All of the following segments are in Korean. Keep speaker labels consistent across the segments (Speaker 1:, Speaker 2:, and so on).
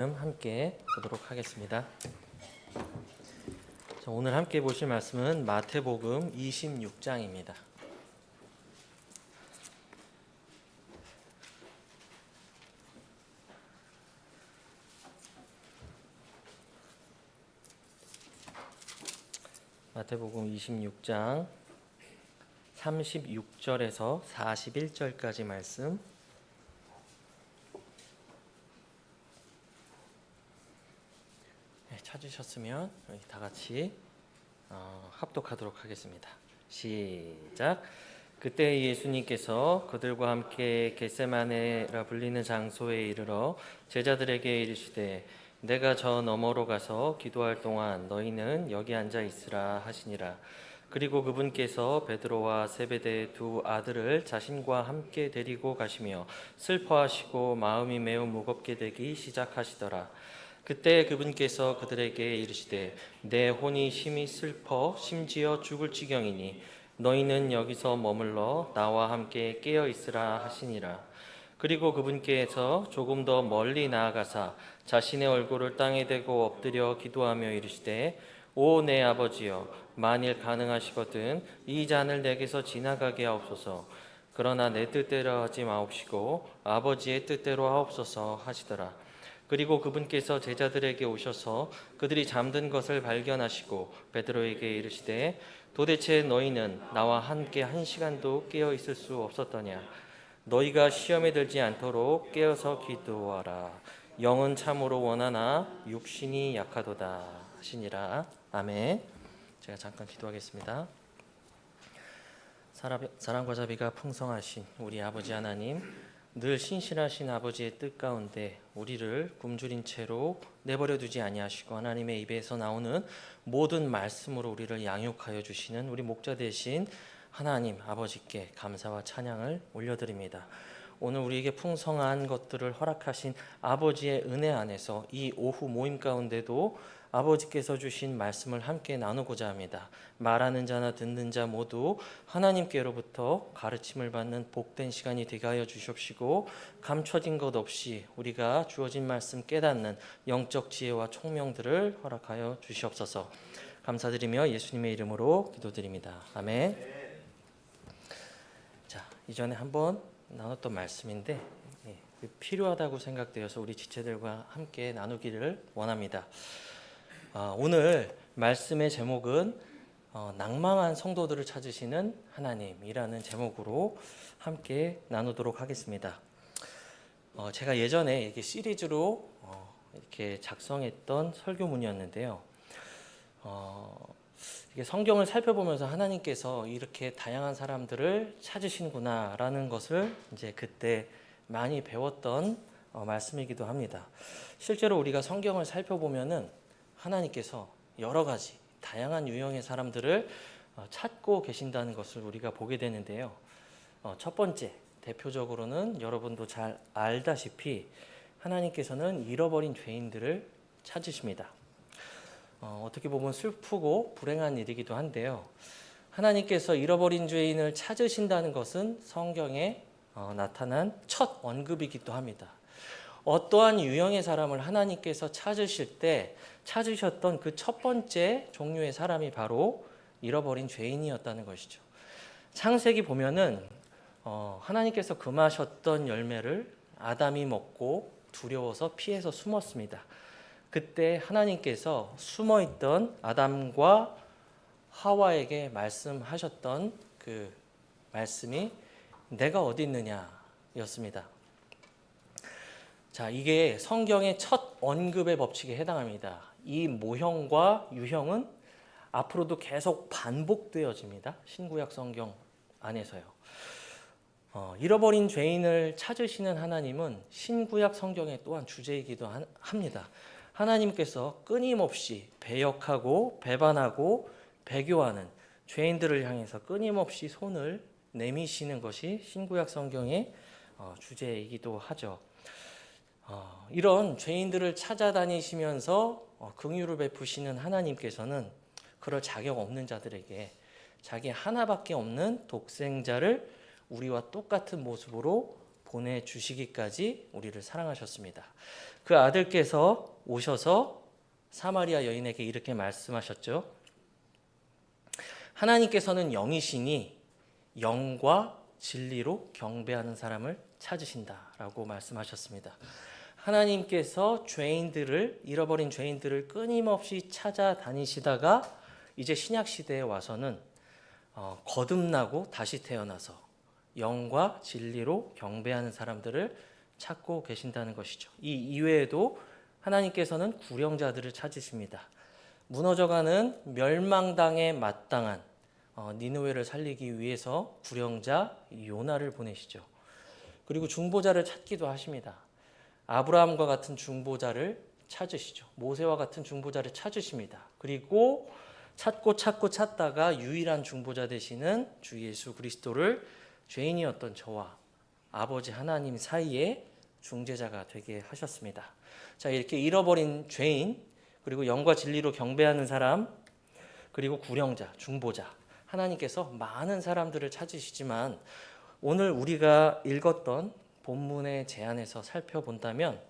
Speaker 1: 함께 보도록 하겠습니다. 오늘 함께 보실 말씀은 마태복음 26장입니다. 마태복음 26장 36절에서 41절까지 말씀, 찾으셨으면 다 같이 합독하도록 하겠습니다. 시작. 그때 예수님께서 그들과 함께 겟세마네라 불리는 장소에 이르러 제자들에게 이르시되 내가 저 너머로 가서 기도할 동안 너희는 여기 앉아 있으라 하시니라. 그리고 그분께서 베드로와 세베대의 두 아들을 자신과 함께 데리고 가시며 슬퍼하시고 마음이 매우 무겁게 되기 시작하시더라. 그때 그분께서 그들에게 이르시되 내 혼이 심히 슬퍼 심지어 죽을 지경이니 너희는 여기서 머물러 나와 함께 깨어 있으라 하시니라. 그리고 그분께서 조금 더 멀리 나아가사 자신의 얼굴을 땅에 대고 엎드려 기도하며 이르시되 오 내 아버지여, 만일 가능하시거든 이 잔을 내게서 지나가게 하옵소서. 그러나 내 뜻대로 하지 마옵시고 아버지의 뜻대로 하옵소서 하시더라. 그리고 그분께서 제자들에게 오셔서 그들이 잠든 것을 발견하시고 베드로에게 이르시되 도대체 너희는 나와 함께 한 시간도 깨어 있을 수 없었더냐? 너희가 시험에 들지 않도록 깨어서 기도하라. 영은 참으로 원하나 육신이 약하도다 하시니라. 아멘. 제가 잠깐 기도하겠습니다. 사랑과 자비가 풍성하신 우리 아버지 하나님, 늘 신실하신 아버지의 뜻 가운데 우리를 굶주린 채로 내버려 두지 아니하시고 하나님의 입에서 나오는 모든 말씀으로 우리를 양육하여 주시는 우리 목자 되신 하나님 아버지께 감사와 찬양을 올려드립니다. 오늘 우리에게 풍성한 것들을 허락하신 아버지의 은혜 안에서 이 오후 모임 가운데도 아버지께서 주신 말씀을 함께 나누고자 합니다. 말하는 자나 듣는 자 모두 하나님께로부터 가르침을 받는 복된 시간이 되게 하여 주시옵시고 감춰진 것 없이 우리가 주어진 말씀 깨닫는 영적 지혜와 총명들을 허락하여 주시옵소서. 감사드리며 예수님의 이름으로 기도드립니다. 아멘. 자, 이전에 한번 나눴던 말씀인데 필요하다고 생각되어서 우리 지체들과 함께 나누기를 원합니다. 오늘 말씀의 제목은 낭망한 성도들을 찾으시는 하나님이라는 제목으로 함께 나누도록 하겠습니다. 제가 예전에 이렇게 시리즈로 이렇게 작성했던 설교문이었는데요. 이게 성경을 살펴보면서 하나님께서 이렇게 다양한 사람들을 찾으시는구나라는 것을 이제 그때 많이 배웠던 말씀이기도 합니다. 실제로 우리가 성경을 살펴보면은 하나님께서 여러 가지 다양한 유형의 사람들을 찾고 계신다는 것을 우리가 보게 되는데요. 첫 번째, 대표적으로는 여러분도 잘 알다시피 하나님께서는 잃어버린 죄인들을 찾으십니다. 어떻게 보면 슬프고 불행한 일이기도 한데요. 하나님께서 잃어버린 죄인을 찾으신다는 것은 성경에 나타난 첫 언급이기도 합니다. 어떠한 유형의 사람을 하나님께서 찾으실 때 찾으셨던 그 첫 번째 종류의 사람이 바로 잃어버린 죄인이었다는 것이죠. 창세기 보면은 하나님께서 금하셨던 열매를 아담이 먹고 두려워서 피해서 숨었습니다. 그때 하나님께서 숨어있던 아담과 하와에게 말씀하셨던 그 말씀이 내가 어디 있느냐 였습니다. 자, 이게 성경의 첫 언급의 법칙에 해당합니다. 이 모형과 유형은 앞으로도 계속 반복되어집니다. 신구약 성경 안에서요. 잃어버린 죄인을 찾으시는 하나님은 신구약 성경의 또한 주제이기도 합니다. 하나님께서 끊임없이 배역하고 배반하고 배교하는 죄인들을 향해서 끊임없이 손을 내미시는 것이 신구약 성경의 주제이기도 하죠. 이런 죄인들을 찾아다니시면서 긍휼을 베푸시는 하나님께서는 그럴 자격 없는 자들에게 자기 하나밖에 없는 독생자를 우리와 똑같은 모습으로 보내주시기까지 우리를 사랑하셨습니다. 그 아들께서 오셔서 사마리아 여인에게 이렇게 말씀하셨죠. 하나님께서는 영이시니 영과 진리로 경배하는 사람을 찾으신다라고 말씀하셨습니다. 하나님께서 잃어버린 죄인들을 끊임없이 찾아다니시다가 이제 신약 시대에 와서는 거듭나고 다시 태어나서 영과 진리로 경배하는 사람들을 찾고 계신다는 것이죠. 이 이외에도 하나님께서는 구령자들을 찾으십니다. 무너져가는 멸망당에 마땅한 니느웨를 살리기 위해서 구령자 요나를 보내시죠. 그리고 중보자를 찾기도 하십니다. 아브라함과 같은 중보자를 찾으시죠. 모세와 같은 중보자를 찾으십니다. 그리고 찾다가 유일한 중보자 되시는 주 예수 그리스도를 죄인이었던 저와 아버지 하나님 사이에 중재자가 되게 하셨습니다. 자, 이렇게 잃어버린 죄인, 그리고 영과 진리로 경배하는 사람, 그리고 구령자, 중보자, 하나님께서 많은 사람들을 찾으시지만 오늘 우리가 읽었던 본문의 제안에서 살펴본다면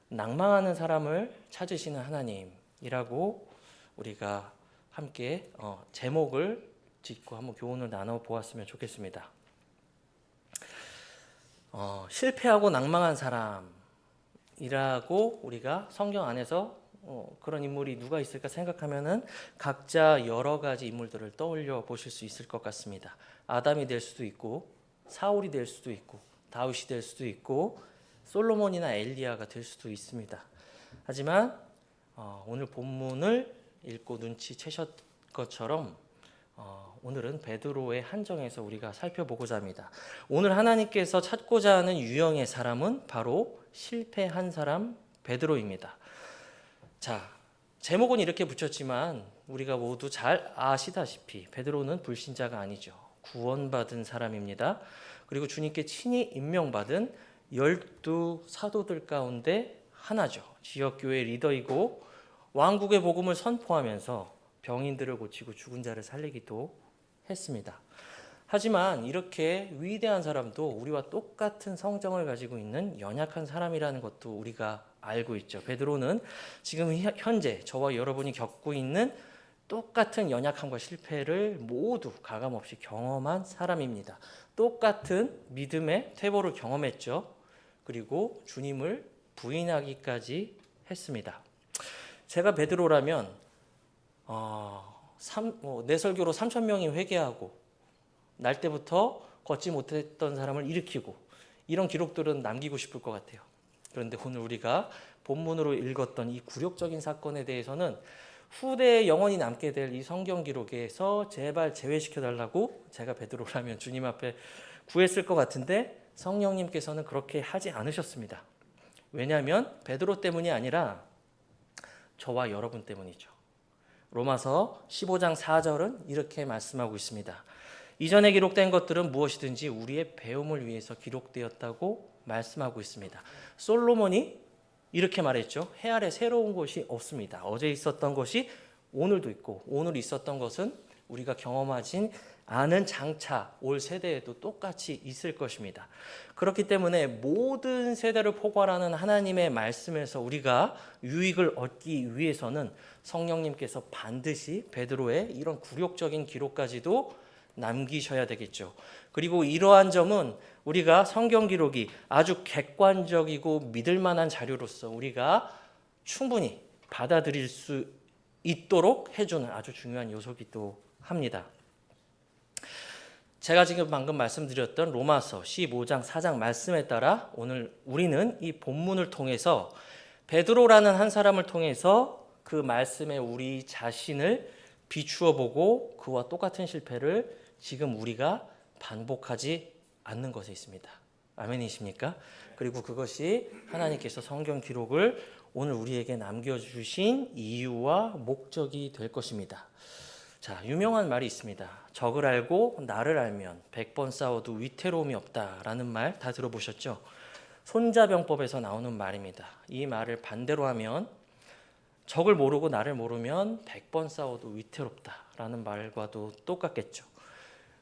Speaker 1: 낭망하는 사람을 찾으시는 하나님이라고 우리가 함께 제목을 짓고 한번 교훈을 나눠 보았으면 좋겠습니다. 실패하고 낭망한 사람이라고 우리가 성경 안에서 그런 인물이 누가 있을까 생각하면은 각자 여러 가지 인물들을 떠올려 보실 수 있을 것 같습니다. 아담이 될 수도 있고, 사울이 될 수도 있고, 다윗이 될 수도 있고, 솔로몬이나 엘리야가 될 수도 있습니다. 하지만 오늘 본문을 읽고 눈치채셨 것처럼 오늘은 베드로의 한정에서 우리가 살펴보고자 합니다. 오늘 하나님께서 찾고자 하는 유형의 사람은 바로 실패한 사람 베드로입니다. 자, 제목은 이렇게 붙였지만 우리가 모두 잘 아시다시피 베드로는 불신자가 아니죠. 구원받은 사람입니다. 그리고 주님께 친히 임명받은 12사도들 가운데 하나죠. 지역교회 리더이고 왕국의 복음을 선포하면서 병인들을 고치고 죽은 자를 살리기도 했습니다. 하지만 이렇게 위대한 사람도 우리와 똑같은 성정을 가지고 있는 연약한 사람이라는 것도 우리가 알고 있죠. 베드로는 지금 현재 저와 여러분이 겪고 있는 똑같은 연약함과 실패를 모두 가감없이 경험한 사람입니다. 똑같은 믿음의 퇴보를 경험했죠. 그리고 주님을 부인하기까지 했습니다. 제가 베드로라면 내 설교로 3,000명이 회개하고 날 때부터 걷지 못했던 사람을 일으키고 이런 기록들은 남기고 싶을 것 같아요. 그런데 오늘 우리가 본문으로 읽었던 이 굴욕적인 사건에 대해서는 후대에 영원히 남게 될 이 성경 기록에서 제발 제외시켜달라고 제가 베드로라면 주님 앞에 구했을 것 같은데 성령님께서는 그렇게 하지 않으셨습니다. 왜냐하면 베드로 때문이 아니라 저와 여러분 때문이죠. 로마서 15장 4절은 이렇게 말씀하고 있습니다. 이전에 기록된 것들은 무엇이든지 우리의 배움을 위해서 기록되었다고 말씀하고 있습니다. 솔로몬이 이렇게 말했죠. 해 아래 새로운 것이 없습니다. 어제 있었던 것이 오늘도 있고 오늘 있었던 것은 우리가 경험하진 않은 장차 올 세대에도 똑같이 있을 것입니다. 그렇기 때문에 모든 세대를 포괄하는 하나님의 말씀에서 우리가 유익을 얻기 위해서는 성령님께서 반드시 베드로의 이런 굴욕적인 기록까지도 남기셔야 되겠죠. 그리고 이러한 점은 우리가 성경 기록이 아주 객관적이고 믿을 만한 자료로서 우리가 충분히 받아들일 수 있도록 해주는 아주 중요한 요소이기도 합니다. 제가 지금 방금 말씀드렸던 로마서 15장 4장 말씀에 따라 오늘 우리는 이 본문을 통해서 베드로라는 한 사람을 통해서 그 말씀에 우리 자신을 비추어 보고 그와 똑같은 실패를 지금 우리가 반복하지 않는 것에 있습니다. 아멘이십니까? 그리고 그것이 하나님께서 성경 기록을 오늘 우리에게 남겨주신 이유와 목적이 될 것입니다. 자, 유명한 말이 있습니다. 적을 알고 나를 알면 100번 싸워도 위태로움이 없다라는 말 다 들어보셨죠? 손자병법에서 나오는 말입니다. 이 말을 반대로 하면 적을 모르고 나를 모르면 100번 싸워도 위태롭다라는 말과도 똑같겠죠.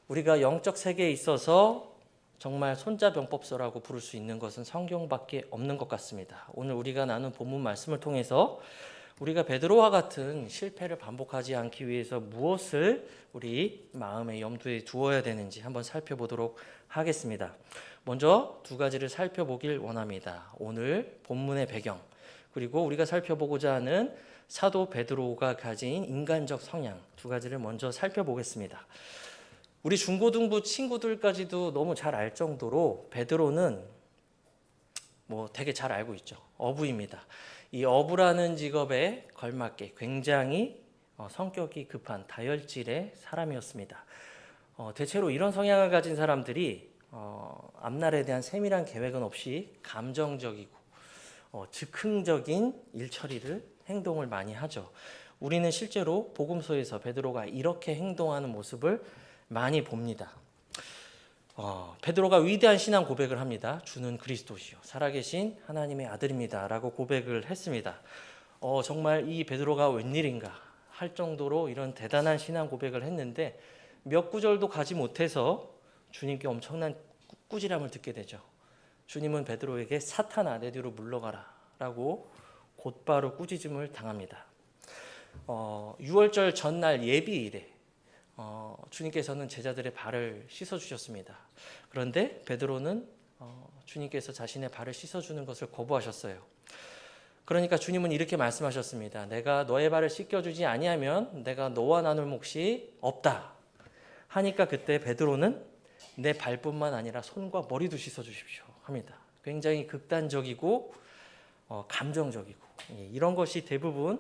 Speaker 1: 우리가 영적 세계에 있어서 정말 손자병법서라고 부를 수 있는 것은 성경밖에 없는 것 같습니다. 오늘 우리가 나눈 본문 말씀을 통해서 우리가 베드로와 같은 실패를 반복하지 않기 위해서 무엇을 우리 마음의 염두에 두어야 되는지 한번 살펴보도록 하겠습니다. 먼저 두 가지를 살펴보길 원합니다. 오늘 본문의 배경, 그리고 우리가 살펴보고자 하는 사도 베드로가 가진 인간적 성향, 두 가지를 먼저 살펴보겠습니다. 우리 중고등부 친구들까지도 너무 잘 알 정도로 베드로는 되게 잘 알고 있죠. 어부입니다. 이 어부라는 직업에 걸맞게 굉장히 성격이 급한 다혈질의 사람이었습니다. 대체로 이런 성향을 가진 사람들이 앞날에 대한 세밀한 계획은 없이 감정적이고 즉흥적인 일처리를 행동을 많이 하죠. 우리는 실제로 복음서에서 베드로가 이렇게 행동하는 모습을 많이 봅니다. 베드로가 위대한 신앙 고백을 합니다. 주는 그리스도시요 살아계신 하나님의 아들입니다 라고 고백을 했습니다. 정말 이 베드로가 웬일인가 할 정도로 이런 대단한 신앙 고백을 했는데 몇 구절도 가지 못해서 주님께 엄청난 꾸지람을 듣게 되죠. 주님은 베드로에게 사탄아 내 뒤로 물러가라 라고 곧바로 꾸짖음을 당합니다. 6월절 전날 예비일에 주님께서는 제자들의 발을 씻어주셨습니다. 그런데 베드로는 주님께서 자신의 발을 씻어주는 것을 거부하셨어요. 그러니까 주님은 이렇게 말씀하셨습니다. 내가 너의 발을 씻겨주지 아니하면 내가 너와 나눌 몫이 없다 하니까 그때 베드로는 내 발뿐만 아니라 손과 머리도 씻어주십시오 합니다. 굉장히 극단적이고 감정적이고 이런 것이 대부분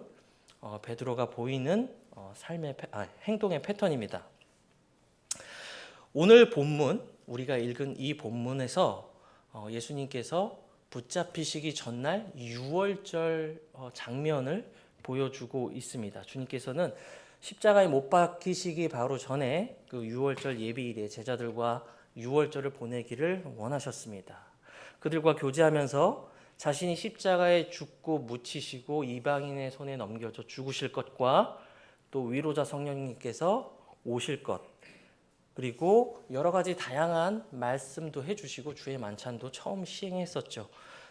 Speaker 1: 베드로가 보이는 행동의 패턴입니다. 오늘 본문 우리가 읽은 이 본문에서 예수님께서 붙잡히시기 전날 유월절 장면을 보여주고 있습니다. 주님께서는 십자가에 못 박히시기 바로 전에 그 유월절 예비일에 제자들과 유월절을 보내기를 원하셨습니다. 그들과 교제하면서 자신이 십자가에 죽고 묻히시고 이방인의 손에 넘겨져 죽으실 것과 또 위로자 성령님께서 오실 것, 그리고 여러 가지 다양한 말씀도 해주시고 주의 만찬도 처음 시행했었죠.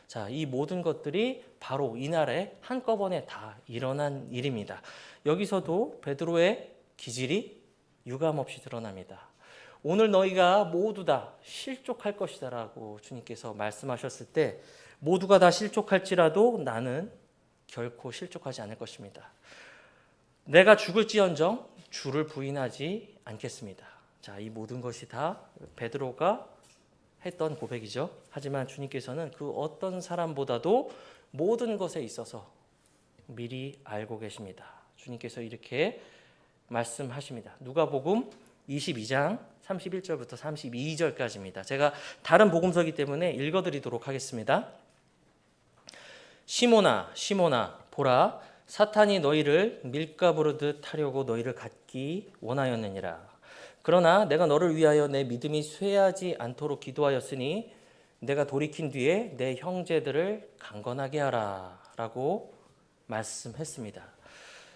Speaker 1: 자, 이 모든 것들이 바로 이날에 한꺼번에 다 일어난 일입니다. 여기서도 베드로의 기질이 유감없이 드러납니다. 오늘 너희가 모두 다 실족할 것이다 라고 주님께서 말씀하셨을 때 모두가 다 실족할지라도 나는 결코 실족하지 않을 것입니다. 내가 죽을지언정 주를 부인하지 않겠습니다. 자, 이 모든 것이 다 베드로가 했던 고백이죠. 하지만 주님께서는 그 어떤 사람보다도 모든 것에 있어서 미리 알고 계십니다. 주님께서 이렇게 말씀하십니다. 누가복음 22장 31절부터 32절까지입니다. 제가 다른 복음서이기 때문에 읽어드리도록 하겠습니다. 시몬아 시몬아 보라 사탄이 너희를 밀가부르 듯 하려고 너희를 갖기 원하였느니라. 그러나 내가 너를 위하여 내 믿음이 쇠하지 않도록 기도하였으니 내가 돌이킨 뒤에 내 형제들을 강건하게 하라 라고 말씀했습니다.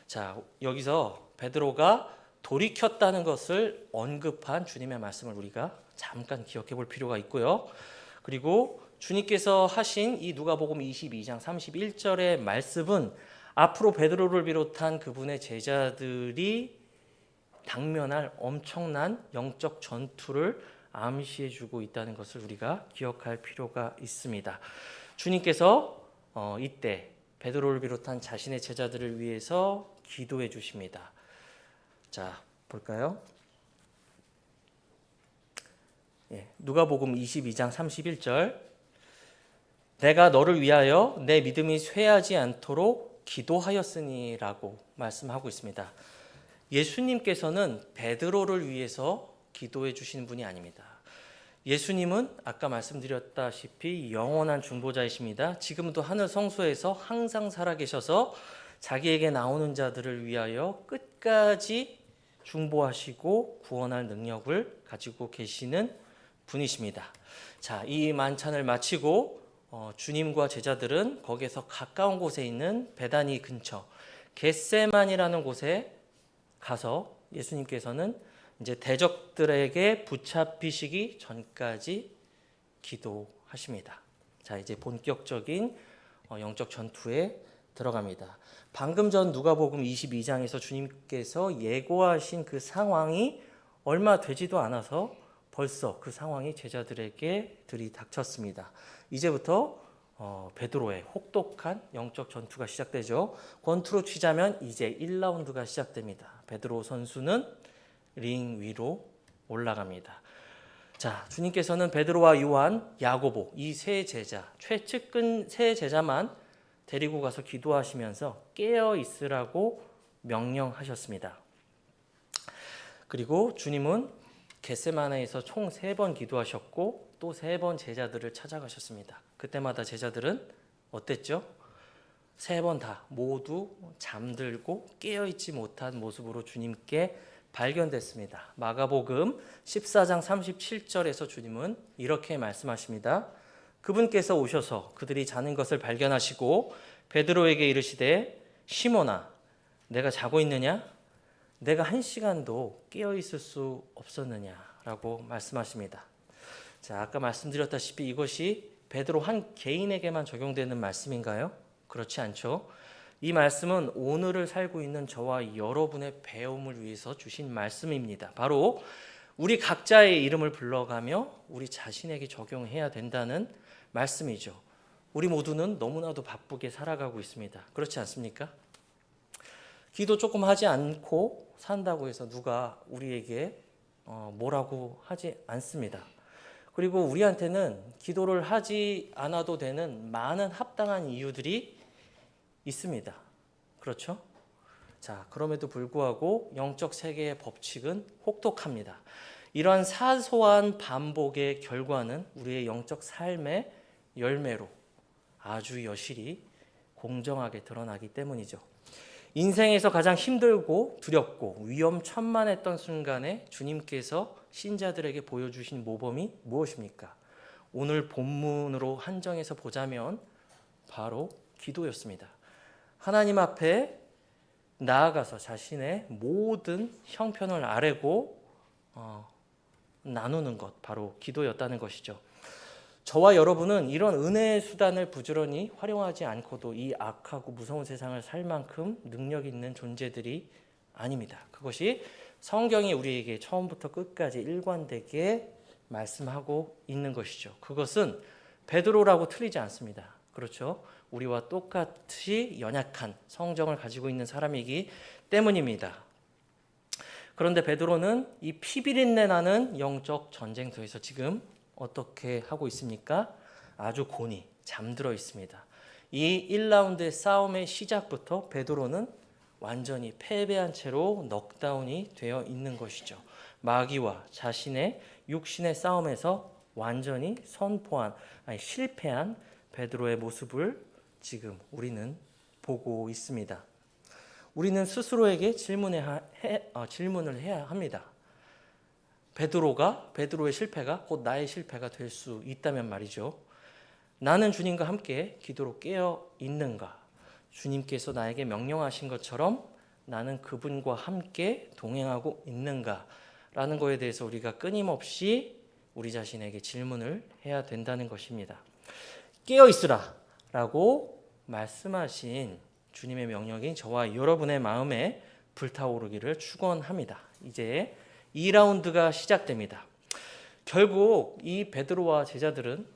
Speaker 1: 자, 여기서 베드로가 돌이켰다는 것을 언급한 주님의 말씀을 우리가 잠깐 기억해 볼 필요가 있고요. 그리고 주님께서 하신 이 누가복음 22장 31절의 말씀은 앞으로 베드로를 비롯한 그분의 제자들이 당면할 엄청난 영적 전투를 암시해주고 있다는 것을 우리가 기억할 필요가 있습니다. 주님께서 이때 베드로를 비롯한 자신의 제자들을 위해서 기도해 주십니다. 자, 볼까요? 누가복음 22장 31절 내가 너를 위하여 내 믿음이 쇠하지 않도록 기도하였으니 라고 말씀하고 있습니다. 예수님께서는 베드로를 위해서 기도해 주시는 분이 아닙니다. 예수님은 아까 말씀드렸다시피 영원한 중보자이십니다. 지금도 하늘 성소에서 항상 살아계셔서 자기에게 나오는 자들을 위하여 끝까지 중보하시고 구원할 능력을 가지고 계시는 분이십니다. 자, 이 만찬을 마치고 주님과 제자들은 거기에서 가까운 곳에 있는 베다니 근처 겟세만이라는 곳에 가서 예수님께서는 이제 대적들에게 붙잡히시기 전까지 기도하십니다. 자, 이제 본격적인 영적 전투에 들어갑니다. 방금 전 누가복음 22장에서 주님께서 예고하신 그 상황이 얼마 되지도 않아서 벌써 그 상황이 제자들에게 들이닥쳤습니다. 이제부터 베드로의 혹독한 영적 전투가 시작되죠. 권투로 치자면 이제 1라운드가 시작됩니다. 베드로 선수는 링 위로 올라갑니다. 자, 주님께서는 베드로와 요한, 야고보 이 세 제자, 최측근 세 제자만 데리고 가서 기도하시면서 깨어 있으라고 명령하셨습니다. 그리고 주님은 겟세마네에서 총 3번 기도하셨고 또 3번 제자들을 찾아가셨습니다. 그때마다 제자들은 어땠죠? 3번 다 모두 잠들고 깨어있지 못한 모습으로 주님께 발견됐습니다. 마가복음 14장 37절에서 주님은 이렇게 말씀하십니다. 그분께서 오셔서 그들이 자는 것을 발견하시고 베드로에게 이르시되 시몬아 내가 자고 있느냐? 내가 1시간도 깨어있을 수 없었느냐라고 말씀하십니다. 자, 아까 말씀드렸다시피 이것이 베드로 한 개인에게만 적용되는 말씀인가요? 그렇지 않죠. 이 말씀은 오늘을 살고 있는 저와 여러분의 배움을 위해서 주신 말씀입니다. 바로 우리 각자의 이름을 불러가며 우리 자신에게 적용해야 된다는 말씀이죠. 우리 모두는 너무나도 바쁘게 살아가고 있습니다. 그렇지 않습니까? 기도 조금 하지 않고 산다고 해서 누가 우리에게 뭐라고 하지 않습니다. 그리고 우리한테는 기도를 하지 않아도 되는 많은 합당한 이유들이 있습니다. 그렇죠? 자, 그럼에도 불구하고 영적 세계의 법칙은 혹독합니다. 이러한 사소한 반복의 결과는 우리의 영적 삶의 열매로 아주 여실히 공정하게 드러나기 때문이죠. 인생에서 가장 힘들고 두렵고 위험천만했던 순간에 주님께서 신자들에게 보여주신 모범이 무엇입니까? 오늘 본문으로 한정해서 보자면 바로 기도였습니다. 하나님 앞에 나아가서 자신의 모든 형편을 아뢰고 나누는 것, 바로 기도였다는 것이죠. 저와 여러분은 이런 은혜의 수단을 부지런히 활용하지 않고도 이 악하고 무서운 세상을 살 만큼 능력 있는 존재들이 아닙니다. 그것이 성경이 우리에게 처음부터 끝까지 일관되게 말씀하고 있는 것이죠. 그것은 베드로라고 틀리지 않습니다. 그렇죠? 우리와 똑같이 연약한 성정을 가지고 있는 사람이기 때문입니다. 그런데 베드로는 이 피비린내 나는 영적 전쟁터에서 지금 어떻게 하고 있습니까? 아주 곤히 잠들어 있습니다. 이 1라운드의 싸움의 시작부터 베드로는 완전히 패배한 채로 넉다운이 되어 있는 것이죠. 마귀와 자신의 육신의 싸움에서 완전히 실패한 베드로의 모습을 지금 우리는 보고 있습니다. 우리는 스스로에게 질문을 해야 합니다. 베드로의 실패가 곧 나의 실패가 될 수 있다면 말이죠. 나는 주님과 함께 기도로 깨어 있는가? 주님께서 나에게 명령하신 것처럼 나는 그분과 함께 동행하고 있는가? 라는 것에 대해서 우리가 끊임없이 우리 자신에게 질문을 해야 된다는 것입니다. 깨어 있으라 라고 말씀하신 주님의 명령이 저와 여러분의 마음에 불타오르기를 축원합니다. 이제 2라운드가 시작됩니다. 결국 이 베드로와 제자들은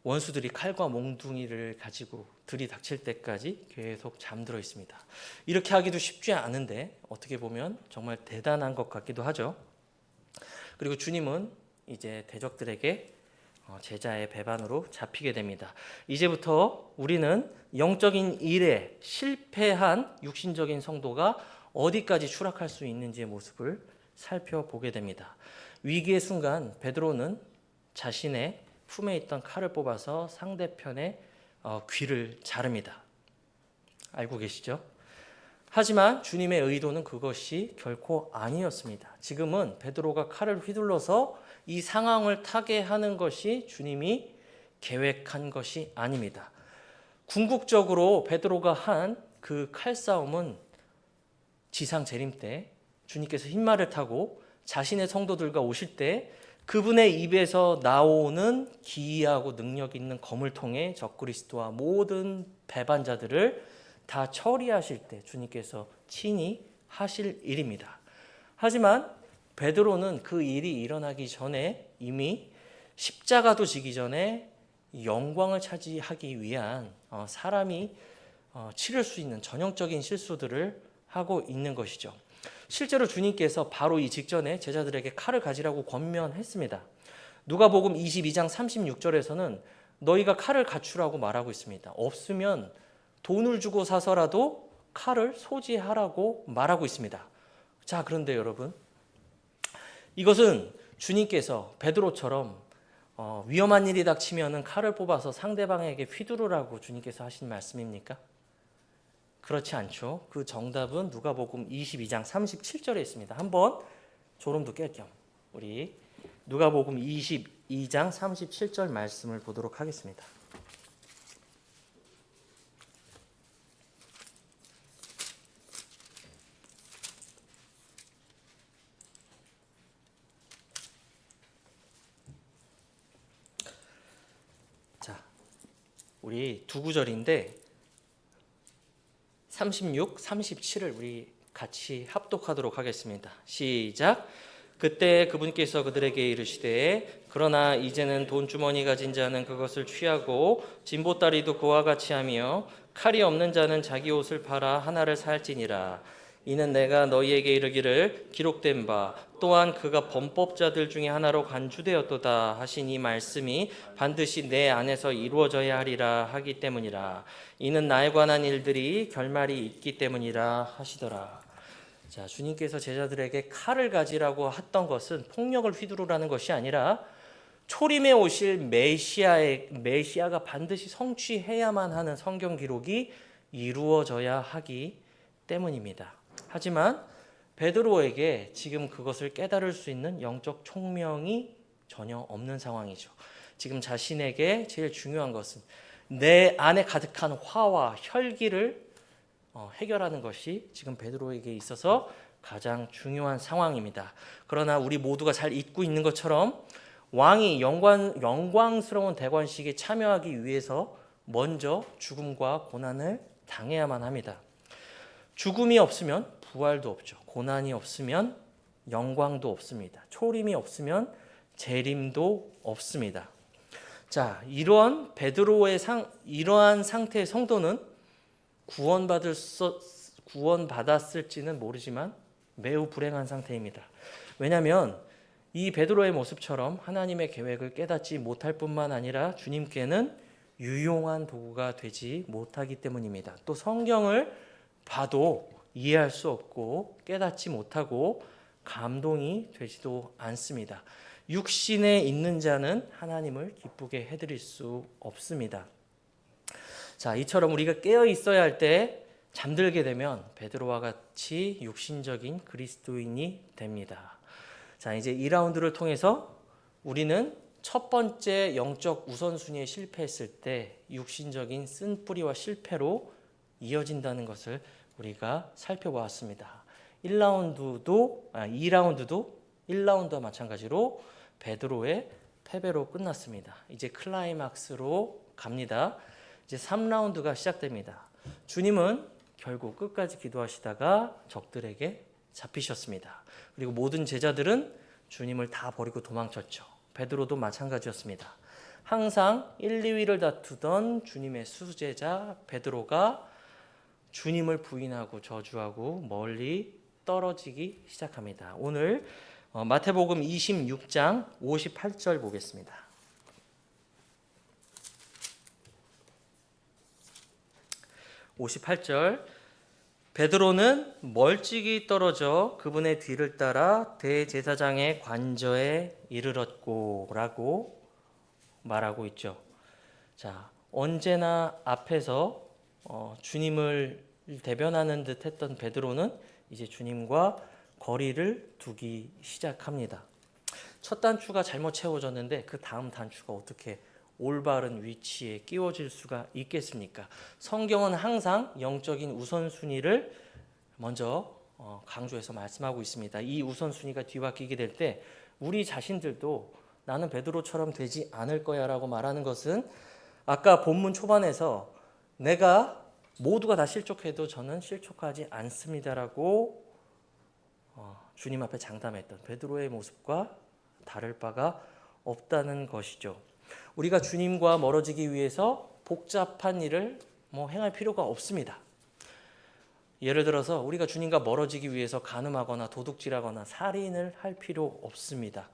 Speaker 1: 원수들이 칼과 몽둥이를 가지고 들이닥칠 때까지 계속 잠들어 있습니다. 이렇게 하기도 쉽지 않은데 어떻게 보면 정말 대단한 것 같기도 하죠. 그리고 주님은 이제 대적들에게 제자의 배반으로 잡히게 됩니다. 이제부터 우리는 영적인 일에 실패한 육신적인 성도가 어디까지 추락할 수 있는지의 모습을 살펴보게 됩니다. 위기의 순간 베드로는 자신의 품에 있던 칼을 뽑아서 상대편의 귀를 자릅니다. 알고 계시죠? 하지만 주님의 의도는 그것이 결코 아니었습니다. 지금은 베드로가 칼을 휘둘러서 이 상황을 타게 하는 것이 주님이 계획한 것이 아닙니다. 궁극적으로 베드로가 한 그 칼싸움은 지상 재림 때 주님께서 흰말을 타고 자신의 성도들과 오실 때 그분의 입에서 나오는 기이하고 능력 있는 검을 통해 적그리스도와 모든 배반자들을 다 처리하실 때 주님께서 친히 하실 일입니다. 하지만 베드로는 그 일이 일어나기 전에 이미 십자가도 지기 전에 영광을 차지하기 위한 사람이 치를 수 있는 전형적인 실수들을 하고 있는 것이죠. 실제로 주님께서 바로 이 직전에 제자들에게 칼을 가지라고 권면했습니다. 누가복음 22장 36절에서는 너희가 칼을 갖추라고 말하고 있습니다. 없으면 돈을 주고 사서라도 칼을 소지하라고 말하고 있습니다. 자, 그런데 여러분, 이것은 주님께서 베드로처럼 위험한 일이 닥치면은 칼을 뽑아서 상대방에게 휘두르라고 주님께서 하신 말씀입니까? 그렇지 않죠. 그 정답은 누가복음 22장 37절에 있습니다. 한번 졸음도 깰 겸 우리 누가복음 22장 37절 말씀을 보도록 하겠습니다. 자, 우리 두 구절인데 36, 37을 우리 같이 합독하도록 하겠습니다. 시작. 그때 그분께서 그들에게 이르시되 그러나 이제는 돈주머니 가진 자는 그것을 취하고 진보다리도 그와 같이 하며 칼이 없는 자는 자기 옷을 팔아 하나를 살지니라. 이는 내가 너희에게 이르기를 기록된 바 또한 그가 범법자들 중에 하나로 간주되었도다 하신 이 말씀이 반드시 내 안에서 이루어져야 하리라 하기 때문이라. 이는 나에 관한 일들이 결말이 있기 때문이라 하시더라. 자, 주님께서 제자들에게 칼을 가지라고 했던 것은 폭력을 휘두르라는 것이 아니라 초림에 오실 메시아가 반드시 성취해야만 하는 성경 기록이 이루어져야 하기 때문입니다. 하지만 베드로에게 지금 그것을 깨달을 수 있는 영적 총명이 전혀 없는 상황이죠. 지금 자신에게 제일 중요한 것은 내 안에 가득한 화와 혈기를 해결하는 것이 지금 베드로에게 있어서 가장 중요한 상황입니다. 그러나 우리 모두가 잘 잊고 있는 것처럼 왕이 영광스러운 대관식에 참여하기 위해서 먼저 죽음과 고난을 당해야만 합니다. 죽음이 없으면 부활도 없죠. 고난이 없으면 영광도 없습니다. 초림이 없으면 재림도 없습니다. 자, 이러한 상태의 성도는 구원받았을지는 모르지만 매우 불행한 상태입니다. 왜냐하면 이 베드로의 모습처럼 하나님의 계획을 깨닫지 못할 뿐만 아니라 주님께는 유용한 도구가 되지 못하기 때문입니다. 또 성경을 봐도 이해할 수 없고 깨닫지 못하고 감동이 되지도 않습니다. 육신에 있는 자는 하나님을 기쁘게 해드릴 수 없습니다. 자, 이처럼 우리가 깨어 있어야 할 때 잠들게 되면 베드로와 같이 육신적인 그리스도인이 됩니다. 자, 이제 2라운드를 통해서 우리는 첫 번째 영적 우선순위에 실패했을 때 육신적인 쓴뿌리와 실패로 이어진다는 것을 우리가 살펴보았습니다. 2라운드도 1라운드와 마찬가지로 베드로의 패배로 끝났습니다. 이제 클라이막스로 갑니다. 이제 3라운드가 시작됩니다. 주님은 결국 끝까지 기도하시다가 적들에게 잡히셨습니다. 그리고 모든 제자들은 주님을 다 버리고 도망쳤죠. 베드로도 마찬가지였습니다. 항상 1, 2위를 다투던 주님의 수제자 베드로가 주님을 부인하고 저주하고 멀리 떨어지기 시작합니다. 오늘 마태복음 26장 58절 보겠습니다. 58절 베드로는 멀찍이 떨어져 그분의 뒤를 따라 대제사장의 관저에 이르렀고 라고 말하고 있죠. 자, 언제나 앞에서 주님을 대변하는 듯 했던 베드로는 이제 주님과 거리를 두기 시작합니다. 첫 단추가 잘못 채워졌는데 그 다음 단추가 어떻게 올바른 위치에 끼워질 수가 있겠습니까? 성경은 항상 영적인 우선순위를 먼저 강조해서 말씀하고 있습니다. 이 우선순위가 뒤바뀌게 될 때 우리 자신들도 나는 베드로처럼 되지 않을 거야라고 말하는 것은 아까 본문 초반에서 내가 모두가 다 실족해도 저는 실족하지 않습니다라고 주님 앞에 장담했던 베드로의 모습과 다를 바가 없다는 것이죠. 우리가 주님과 멀어지기 위해서 복잡한 일을 행할 필요가 없습니다. 예를 들어서 우리가 주님과 멀어지기 위해서 간음하거나 도둑질하거나 살인을 할 필요 없습니다.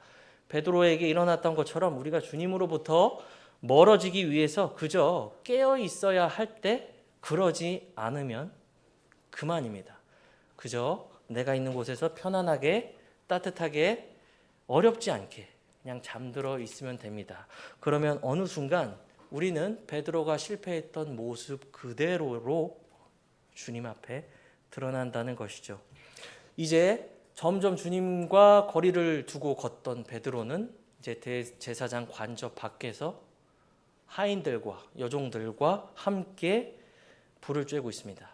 Speaker 1: 베드로에게 일어났던 것처럼 우리가 주님으로부터 멀어지기 위해서 그저 깨어 있어야 할 때 그러지 않으면 그만입니다. 그저 내가 있는 곳에서 편안하게 따뜻하게 어렵지 않게 그냥 잠들어 있으면 됩니다. 그러면 어느 순간 우리는 베드로가 실패했던 모습 그대로로 주님 앞에 드러난다는 것이죠. 이제 점점 주님과 거리를 두고 걷던 베드로는 이제 대제사장 관저 밖에서 하인들과 여종들과 함께 불을 쬐고 있습니다.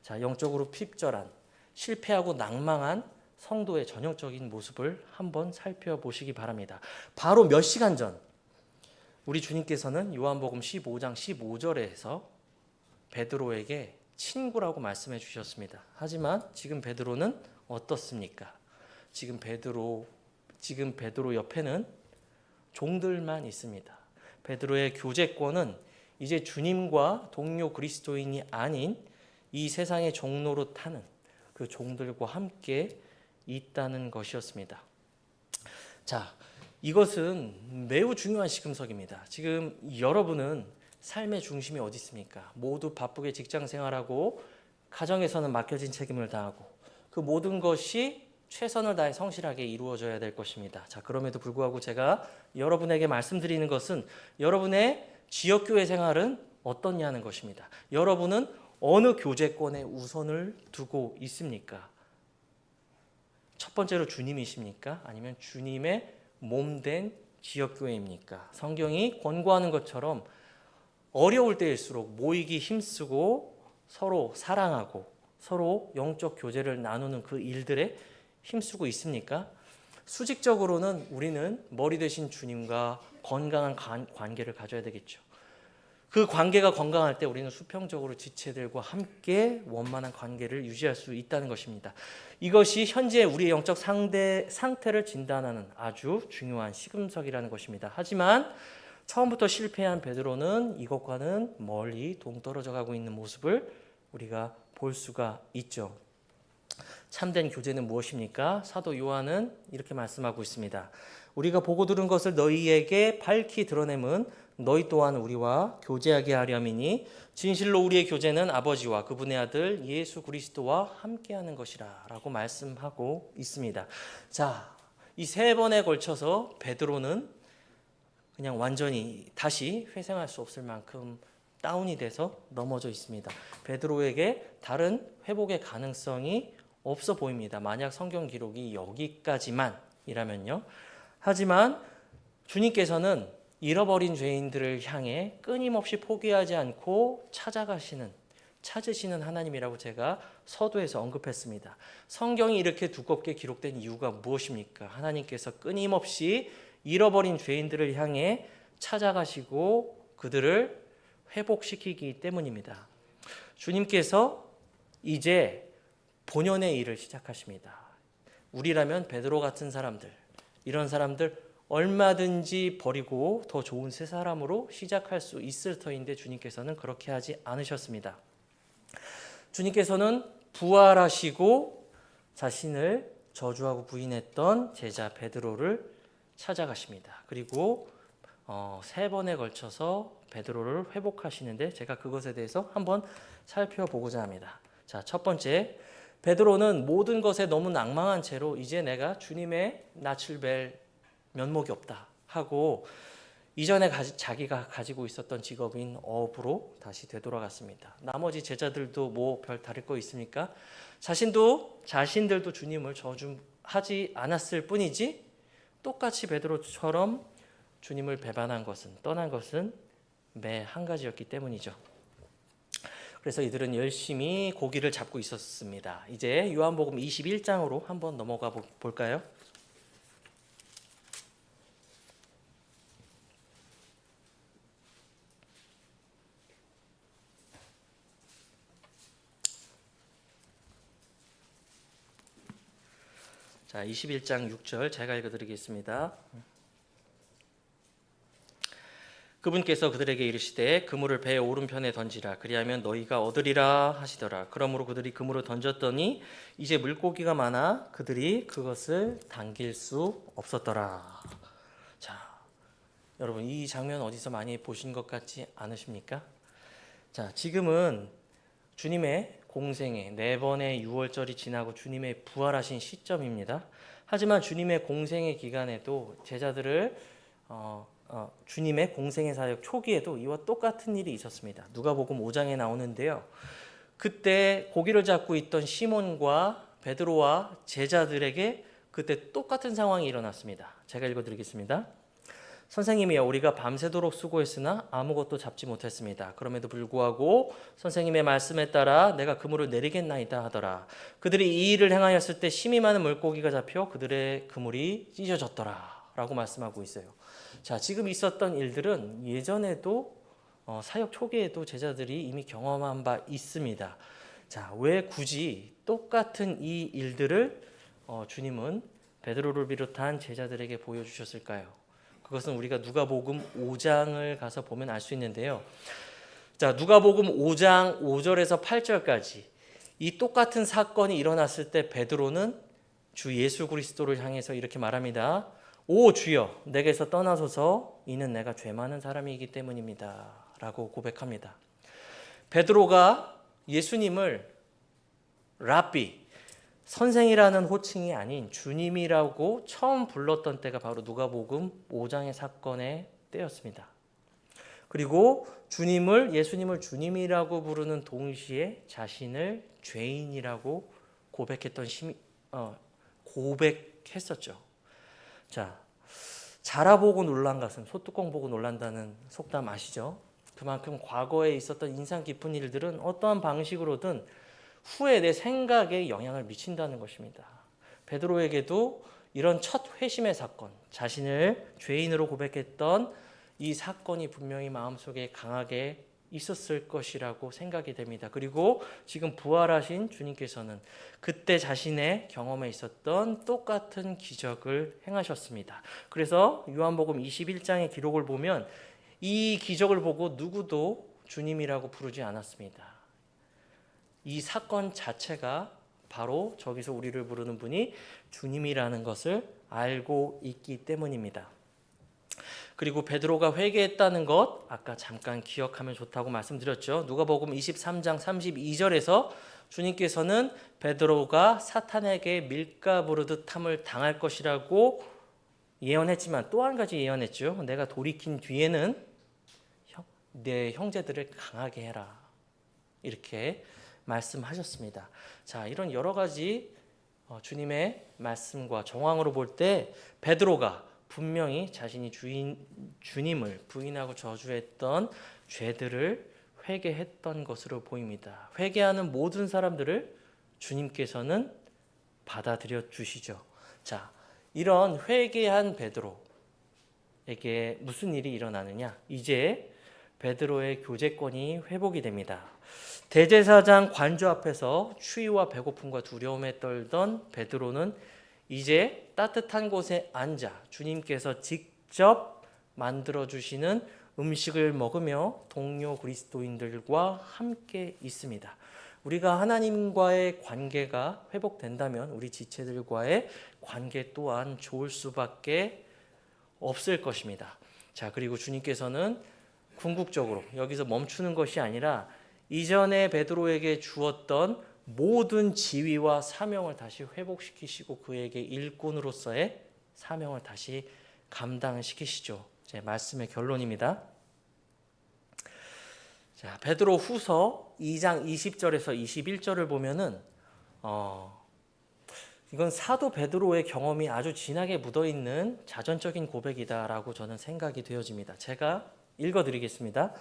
Speaker 1: 자, 영적으로 핍절한 실패하고 낭망한 성도의 전형적인 모습을 한번 살펴보시기 바랍니다. 바로 몇 시간 전 우리 주님께서는 요한복음 15장 15절에서 베드로에게 친구라고 말씀해 주셨습니다. 하지만 지금 베드로는 어떻습니까? 지금 베드로 옆에는 종들만 있습니다. 베드로의 교제권은 이제 주님과 동료 그리스도인이 아닌 이 세상의 종로로 타는 그 종들과 함께 있다는 것이었습니다. 자, 이것은 매우 중요한 시금석입니다. 지금 여러분은 삶의 중심이 어디 있습니까? 모두 바쁘게 직장 생활하고 가정에서는 맡겨진 책임을 다하고 그 모든 것이 최선을 다해 성실하게 이루어져야 될 것입니다. 자, 그럼에도 불구하고 제가 여러분에게 말씀드리는 것은 여러분의 지역교회 생활은 어떻냐는 것입니다. 여러분은 어느 교제권에 우선을 두고 있습니까? 첫 번째로 주님이십니까? 아니면 주님의 몸된 지역교회입니까? 성경이 권고하는 것처럼 어려울 때일수록 모이기 힘쓰고 서로 사랑하고 서로 영적 교제를 나누는 그 일들에 힘쓰고 있습니까? 수직적으로는 우리는 머리 되신 주님과 건강한 관계를 가져야 되겠죠. 그 관계가 건강할 때 우리는 수평적으로 지체들과 함께 원만한 관계를 유지할 수 있다는 것입니다. 이것이 현재 우리의 영적 상태를 진단하는 아주 중요한 시금석이라는 것입니다. 하지만 처음부터 실패한 베드로는 이것과는 멀리 동떨어져 가고 있는 모습을 우리가 볼 수가 있죠. 참된 교제는 무엇입니까? 사도 요한은 이렇게 말씀하고 있습니다. 우리가 보고 들은 것을 너희에게 밝히 드러냄은 너희 또한 우리와 교제하게 하려미니 진실로 우리의 교제는 아버지와 그분의 아들 예수 그리스도와 함께하는 것이라 라고 말씀하고 있습니다. 자, 이 세 번에 걸쳐서 베드로는 그냥 완전히 다시 회생할 수 없을 만큼 다운이 돼서 넘어져 있습니다. 베드로에게 다른 회복의 가능성이 없어 보입니다. 만약 성경 기록이 여기까지만이라면요. 하지만 주님께서는 잃어버린 죄인들을 향해 끊임없이 포기하지 않고 찾으시는 하나님이라고 제가 서두에서 언급했습니다. 성경이 이렇게 두껍게 기록된 이유가 무엇입니까? 하나님께서 끊임없이 잃어버린 죄인들을 향해 찾아가시고 그들을 회복시키기 때문입니다. 주님께서 이제 본연의 일을 시작하십니다. 우리라면 베드로 같은 사람들, 이런 사람들 얼마든지 버리고 더 좋은 새 사람으로 시작할 수 있을 터인데 주님께서는 그렇게 하지 않으셨습니다. 주님께서는 부활하시고 자신을 저주하고 부인했던 제자 베드로를 찾아가십니다. 그리고 세 번에 걸쳐서 베드로를 회복하시는데 제가 그것에 대해서 한번 살펴보고자 합니다. 자, 첫 번째, 베드로는 모든 것에 너무 낭망한 채로 이제 내가 주님의 낯을 뵐 면목이 없다 하고 이전에 자기가 가지고 있었던 직업인 어부로 다시 되돌아갔습니다. 나머지 제자들도 뭐 별 다를 거 있습니까? 자신들도 주님을 저주하지 않았을 뿐이지 똑같이 베드로처럼 주님을 배반한 것은 떠난 것은 매 한 가지였기 때문이죠. 그래서 이들은 열심히 고기를 잡고 있었습니다. 이제 요한복음 21장으로 한번 넘어가 볼까요? 자, 21장 6절 제가 읽어드리겠습니다. 그분께서 그들에게 이르시되 그물을 배의 오른편에 던지라 그리하면 너희가 얻으리라 하시더라. 그러므로 그들이 그물을 던졌더니 이제 물고기가 많아 그들이 그것을 당길 수 없었더라. 자, 여러분 이 장면 어디서 많이 보신 것 같지 않으십니까? 자, 지금은 주님의 공생애 4번의 6월절이 지나고 주님의 부활하신 시점입니다. 하지만 주님의 공생애 기간에도 제자들을 주님의 공생애 사역 초기에도 이와 똑같은 일이 있었습니다. 누가복음 5장에 나오는데요. 그때 고기를 잡고 있던 시몬과 베드로와 제자들에게 그때 똑같은 상황이 일어났습니다. 제가 읽어드리겠습니다. 선생님이여 우리가 밤새도록 수고했으나 아무것도 잡지 못했습니다. 그럼에도 불구하고 선생님의 말씀에 따라 내가 그물을 내리겠나이다 하더라. 그들이 이 일을 행하였을 때 심히 많은 물고기가 잡혀 그들의 그물이 찢어졌더라 라고 말씀하고 있어요. 자, 지금 있었던 일들은 예전에도 사역 초기에도 제자들이 이미 경험한 바 있습니다. 자, 왜 굳이 똑같은 이 일들을 주님은 베드로를 비롯한 제자들에게 보여주셨을까요? 그것은 우리가 누가복음 5장을 가서 보면 알 수 있는데요. 자, 누가복음 5장 5절에서 8절까지 이 똑같은 사건이 일어났을 때 베드로는 주 예수 그리스도를 향해서 이렇게 말합니다. 오 주여 내게서 떠나소서 이는 내가 죄 많은 사람이기 때문입니다 라고 고백합니다. 베드로가 예수님을 랍비 선생이라는 호칭이 아닌 주님이라고 처음 불렀던 때가 바로 누가복음 5장의 사건의 때였습니다. 그리고 예수님을 주님이라고 부르는 동시에 자신을 죄인이라고 고백했었죠. 자, 자라보고 놀란 가슴, 소뚜껑 보고 놀란다는 속담 아시죠? 그만큼 과거에 있었던 인상 깊은 일들은 어떠한 방식으로든 후에 내 생각에 영향을 미친다는 것입니다. 베드로에게도 이런 첫 회심의 사건, 자신을 죄인으로 고백했던 이 사건이 분명히 마음속에 강하게 있었을 것이라고 생각이 됩니다. 그리고 지금 부활하신 주님께서는 그때 자신의 경험에 있었던 똑같은 기적을 행하셨습니다. 그래서 요한복음 21장의 기록을 보면 이 기적을 보고 누구도 주님이라고 부르지 않았습니다. 이 사건 자체가 바로 저기서 우리를 부르는 분이 주님이라는 것을 알고 있기 때문입니다. 그리고 베드로가 회개했다는 것 아까 잠깐 기억하면 좋다고 말씀드렸죠. 누가복음 23장 32절에서 주님께서는 베드로가 사탄에게 밀가 부르듯 함을 당할 것이라고 예언했지만 또 한 가지 예언했죠. 내가 돌이킨 뒤에는 내 형제들을 강하게 해라 이렇게 말씀하셨습니다. 자, 이런 여러 가지 주님의 말씀과 정황으로 볼 때 베드로가 분명히 자신이 주님을 부인하고 저주했던 죄들을 회개했던 것으로 보입니다. 회개하는 모든 사람들을 주님께서는 받아들여 주시죠. 자, 이런 회개한 베드로에게 무슨 일이 일어나느냐? 이제 베드로의 교제권이 회복이 됩니다. 대제사장 관저 앞에서 추위와 배고픔과 두려움에 떨던 베드로는 이제 따뜻한 곳에 앉아 주님께서 직접 만들어주시는 음식을 먹으며 동료 그리스도인들과 함께 있습니다. 우리가 하나님과의 관계가 회복된다면 우리 지체들과의 관계 또한 좋을 수밖에 없을 것입니다. 자, 그리고 주님께서는 궁극적으로 여기서 멈추는 것이 아니라 이전에 베드로에게 주었던 모든 지위와 사명을 다시 회복시키시고 그에게 일꾼으로서의 사명을 다시 감당시키시죠. 제 말씀의 결론입니다. 자, 베드로 후서 2장 20절에서 21절을 보면은 이건 사도 베드로의 경험이 아주 진하게 묻어있는 자전적인 고백이다라고 저는 생각이 되어집니다. 제가 읽어드리겠습니다.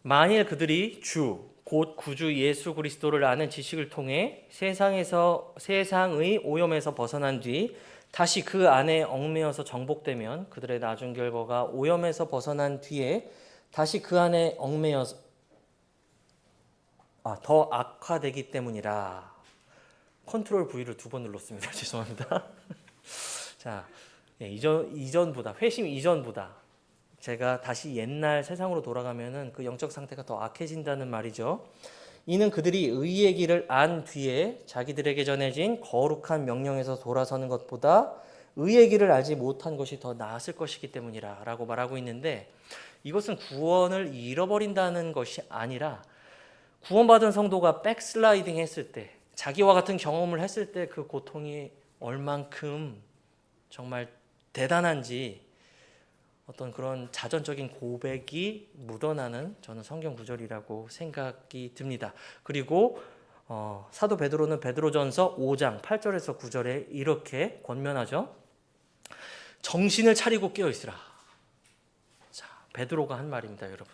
Speaker 1: 만일 그들이 곧 구주 예수 그리스도를 아는 지식을 통해 세상의 오염에서 벗어난 뒤 다시 그 안에 얽매여서 정복되면 그들의 나중 결과가 오염에서 벗어난 뒤에 다시 그 안에 얽매여서 더 악화되기 때문이라. 컨트롤 V를 2번 눌렀습니다. 죄송합니다. 자, 예, 이전보다 회심 이전보다 제가 다시 옛날 세상으로 돌아가면은 그 영적 상태가 더 악해진다는 말이죠. 이는 그들이 의의 길을 안 뒤에 자기들에게 전해진 거룩한 명령에서 돌아서는 것보다 의의 길을 알지 못한 것이 더 나았을 것이기 때문이라 라고 말하고 있는데, 이것은 구원을 잃어버린다는 것이 아니라 구원받은 성도가 백슬라이딩 했을 때, 자기와 같은 경험을 했을 때 그 고통이 얼만큼 정말 대단한지 어떤 그런 자전적인 고백이 묻어나는 저는 성경 구절이라고 생각이 듭니다. 그리고 사도 베드로는 베드로전서 5장 8절에서 9절에 이렇게 권면하죠. 정신을 차리고 깨어 있으라. 자, 베드로가 한 말입니다, 여러분.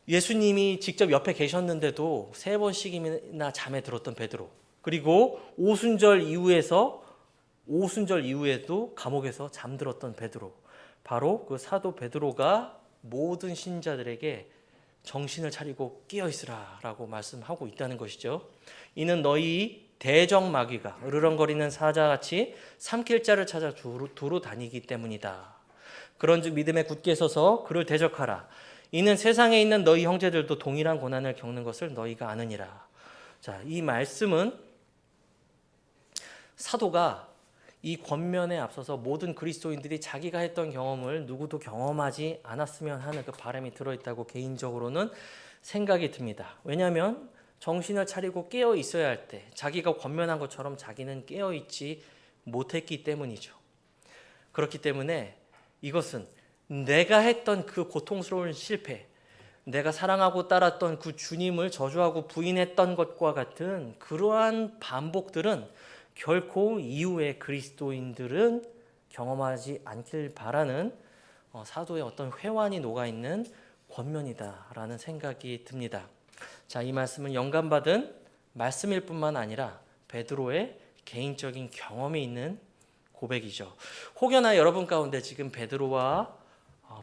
Speaker 1: 예수님이 직접 옆에 계셨는데도 3번씩이나 잠에 들었던 베드로, 그리고 오순절 이후에도 감옥에서 잠들었던 베드로, 바로 그 사도 베드로가 모든 신자들에게 정신을 차리고 깨어 있으라 라고 말씀하고 있다는 것이죠. 이는 너희 대적마귀가 으르렁거리는 사자같이 삼킬 자를 찾아 두루 다니기 때문이다. 그런즉 믿음에 굳게 서서 그를 대적하라. 이는 세상에 있는 너희 형제들도 동일한 고난을 겪는 것을 너희가 아느니라. 자, 이 말씀은 사도가 이 권면에 앞서서 모든 그리스도인들이 자기가 했던 경험을 누구도 경험하지 않았으면 하는 그 바람이 들어있다고 개인적으로는 생각이 듭니다. 왜냐하면 정신을 차리고 깨어 있어야 할 때 자기가 권면한 것처럼 자기는 깨어 있지 못했기 때문이죠. 그렇기 때문에 이것은 내가 했던 그 고통스러운 실패, 내가 사랑하고 따랐던 그 주님을 저주하고 부인했던 것과 같은 그러한 반복들은 결코 이후에 그리스도인들은 경험하지 않길 바라는 사도의 어떤 회환이 녹아있는 권면이다라는 생각이 듭니다. 자, 이 말씀은 영감받은 말씀일 뿐만 아니라 베드로의 개인적인 경험이 있는 고백이죠. 혹여나 여러분 가운데 지금 베드로와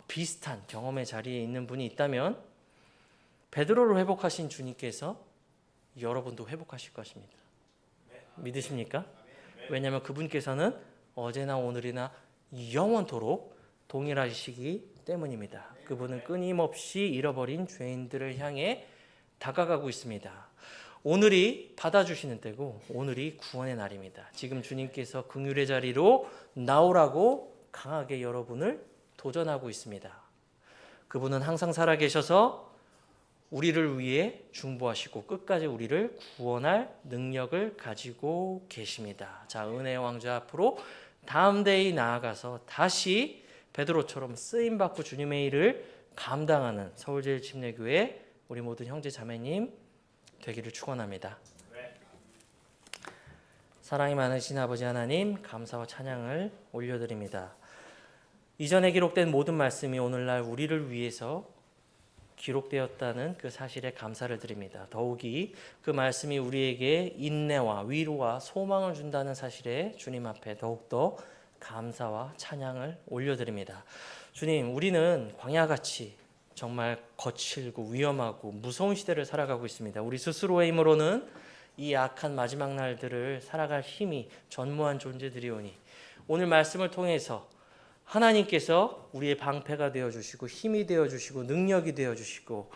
Speaker 1: 비슷한 경험의 자리에 있는 분이 있다면 베드로를 회복하신 주님께서 여러분도 회복하실 것입니다. 믿으십니까? 왜냐하면 그분께서는 어제나 오늘이나 영원토록 동일하시기 때문입니다. 그분은 끊임없이 잃어버린 죄인들을 향해 다가가고 있습니다. 오늘이 받아주시는 때고 오늘이 구원의 날입니다. 지금 주님께서 긍휼의 자리로 나오라고 강하게 여러분을 도전하고 있습니다. 그분은 항상 살아계셔서 우리를 위해 중보하시고 끝까지 우리를 구원할 능력을 가지고 계십니다. 자, 은혜의 왕좌 앞으로 다음 대에 나아가서 다시 베드로처럼 쓰임받고 주님의 일을 감당하는 서울제일침례교회 우리 모든 형제 자매님 되기를 축원합니다. 사랑이 많으신 아버지 하나님, 감사와 찬양을 올려드립니다. 이전에 기록된 모든 말씀이 오늘날 우리를 위해서 기록되었다는 그 사실에 감사를 드립니다. 더욱이 그 말씀이 우리에게 인내와 위로와 소망을 준다는 사실에 주님 앞에 더욱더 감사와 찬양을 올려드립니다. 주님, 우리는 광야같이 정말 거칠고 위험하고 무서운 시대를 살아가고 있습니다. 우리 스스로의 힘으로는 이 악한 마지막 날들을 살아갈 힘이 전무한 존재들이오니 오늘 말씀을 통해서 하나님께서 우리의 방패가 되어주시고 힘이 되어주시고 능력이 되어주시고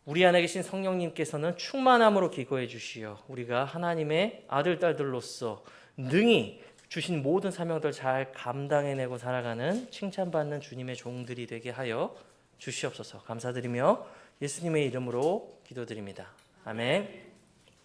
Speaker 1: 우리 안에 계신 성령님께서는 충만함으로 기거해 주시어 우리가 하나님의 아들, 딸들로서 능히 주신 모든 사명들 잘 감당해내고 살아가는 칭찬받는 주님의 종들이 되게 하여 주시옵소서. 감사드리며 예수님의 이름으로 기도드립니다. 아멘.